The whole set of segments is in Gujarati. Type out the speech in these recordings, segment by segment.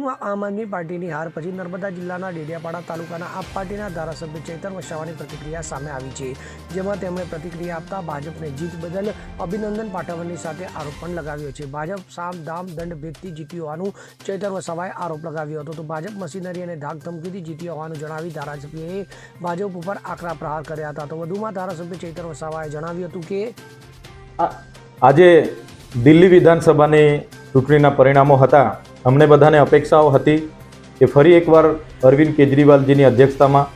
વધુમાં આમ આદમી પાર્ટીની હાર પછી નર્મદા જિલ્લાના ડેડિયાપાડા તાલુકાના આપ પાર્ટીના ધારાસભ્ય ચૈતર વસાવાની પ્રતિક્રિયા સામે આવી છે, જેમાં તેમણે પ્રતિક્રિયા આપતા ભાજપને જીત બદલ અભિનંદન પાઠવવાની સાથે આરોપ પણ લગાવ્યો છે। ભાજપ સામ દામ દંડ ભેદથી જીત્યું હોવાનું ચૈતર વસાવાએ આરોપ લગાવ્યો હતો, તો ભાજપ મશીનરી અને ધાક ધમકીથી જીત્યું હોવાનું જણાવી ધારાસભ્યએ ભાજપ ઉપર આકરા પ્રહાર કર્યા હતા। તો વધુમાં ધારાસભ્ય ચૈતર વસાવાએ જણાવ્યું હતું કે આજે દિલ્હી વિધાનસભાની ચૂંટણીના પરિણામો હતા। અમને બધાને અપેક્ષાઓ હતી કે ફરી એકવાર અરવિંદ કેજરીવાલજીની અધ્યક્ષતામાં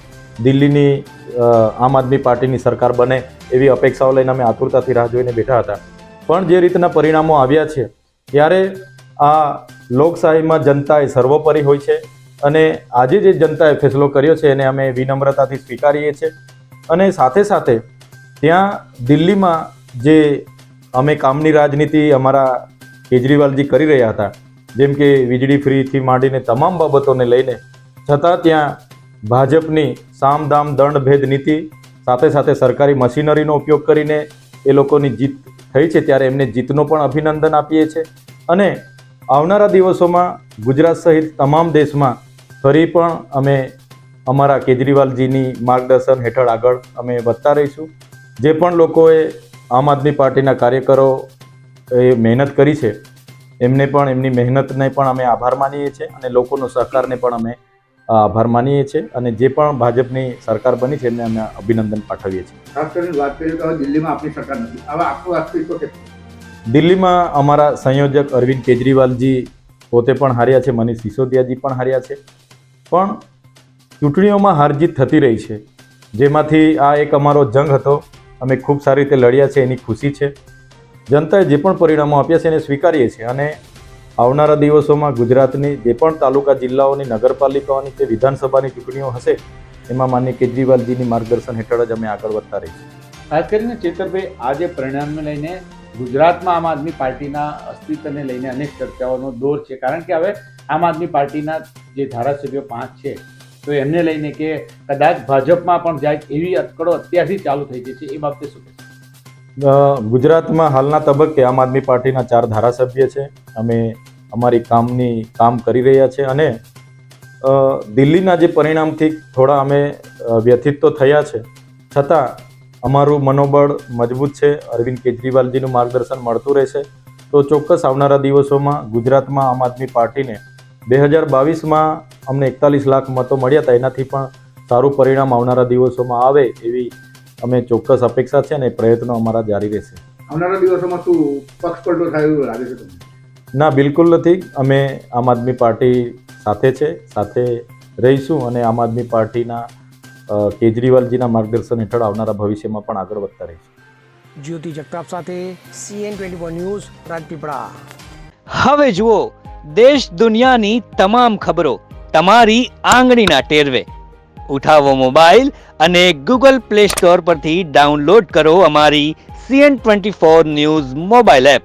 દિલ્હીની આમ આદમી પાર્ટીની સરકાર બને એવી અપેક્ષાઓ લઈને અમે આતુરતાથી રાહ જોઈને બેઠા હતા। પણ જે રીતના પરિણામો આવ્યા છે ત્યારે આ લોકશાહીમાં જનતા એ સર્વોપરી હોય છે અને આજે જે જનતાએ ફેસલો કર્યો છે એને અમે વિનમ્રતાથી સ્વીકારીએ છીએ। અને સાથે સાથે ત્યાં દિલ્હીમાં જે અમે કામની રાજનીતિ અમારા કેજરીવાલજી કરી રહ્યા હતા, જેમ કે વીજળી ફ્રીથી માંડીને તમામ બાબતોને લઈને, છતાં ત્યાં ભાજપની સામ દામ દંડ ભેદ નીતિ સાથે સાથે સરકારી મશીનરીનો ઉપયોગ કરીને એ લોકોની જીત થઈ છે, ત્યારે એમને જીતનો પણ અભિનંદન આપીએ છીએ। અને આવનારા દિવસોમાં ગુજરાત સહિત તમામ દેશમાં ફરી પણ અમે અમારા કેજરીવાલજીની માર્ગદર્શન હેઠળ આગળ અમે વધતા રહીશું। જે પણ લોકોએ આમ આદમી પાર્ટીના કાર્યકરો એ મહેનત કરી છે એમને પણ એમની મહેનતને પણ અમે આભાર માનીએ છીએ અને લોકોનો સહકારને પણ અમે આભાર માનીએ છીએ અને જે પણ ભાજપની સરકાર બની છે એમને અમે અભિનંદન પાઠવીએ છીએ। ખાસ કરીને વાત કરીએ તો દિલ્હીમાં આપણી સરકાર નથી, હવે આપણું અસ્તિત્વ કે દિલ્હીમાં અમારા સંયોજક અરવિંદ કેજરીવાલજી પોતે પણ હાર્યા છે, મનીષ સિસોદિયાજી પણ હાર્યા છે, પણ ચૂંટણીઓમાં હાર જીત થતી રહી છે, જેમાંથી આ એક અમારો જંગ હતો, અમે ખૂબ સારી રીતે લડ્યા છે, એની ખુશી છે। જનતાએ જે પણ પરિણામો આપ્યા છે એને સ્વીકારીએ છીએ અને આવનારા દિવસોમાં ગુજરાતની જે પણ તાલુકા જિલ્લાઓની નગરપાલિકાઓની કે વિધાનસભાની ચૂંટણીઓ હશે એમાં માનનીય કેજરીવાલજીની માર્ગદર્શન હેઠળ જ અમે આગળ વધતા રહીશું। ખાસ કરીને ચેતરભાઈ, આ જે પરિણામને લઈને ગુજરાતમાં આમ આદમી પાર્ટીના અસ્તિત્વને લઈને અનેક ચર્ચાઓનો દોર છે, કારણ કે હવે આમ આદમી પાર્ટીના જે ધારાસભ્યો 5 છે તો એમને લઈને કે કદાચ ભાજપમાં પણ જાય એવી અટકળો અત્યારથી ચાલુ થઈ ગઈ છે, એ બાબતે શું કહેશો? ગુજરાતમાં હાલના તબક્કે આમ આદમી પાર્ટીના 4 ધારાસભ્ય છે। અમે અમારી કામ કરી રહ્યા છે અને દિલ્હીના જે પરિણામથી થોડા અમે વ્યથિત તો થયા છે, છતાં અમારું મનોબળ મજબૂત છે। અરવિંદ કેજરીવાલજીનું માર્ગદર્શન મળતું રહેશે તો ચોક્કસ આવનારા દિવસોમાં ગુજરાતમાં આમ આદમી પાર્ટીને 2022માં અમને 41 લાખ મતો મળ્યા હતા, એનાથી પણ સારું પરિણામ આવનારા દિવસોમાં આવે એવી અમે ચોક્કસ અપેક્ષા છે અને પ્રયત્નો અમારા જારી રહેશે। આવનારા દિવસોમાં શું પક્ષ પલટો થાય એવું લાગે છે તમને? ના, બિલકુલ નથી। અમે આમ આદમી પાર્ટી સાથે છે, સાથે રહીશું અને આમ આદમી પાર્ટીના કેજરીવાલજીના માર્ગદર્શન હેઠળ આવનારા ભવિષ્યમાં પણ આગળ વધતા રહીશું। જ્યોતિ જગતાપ સાથે CN24 ન્યૂઝ, રાજપીપળા। હવે જુઓ દેશ દુનિયાની તમામ ખબરો તમારી આંગળીના ટેરવે। ઉઠાવો મોબાઈલ અને Google Play Store પરથી ડાઉનલોડ કરો અમારી CN24 ન્યૂઝ મોબાઈલ એપ।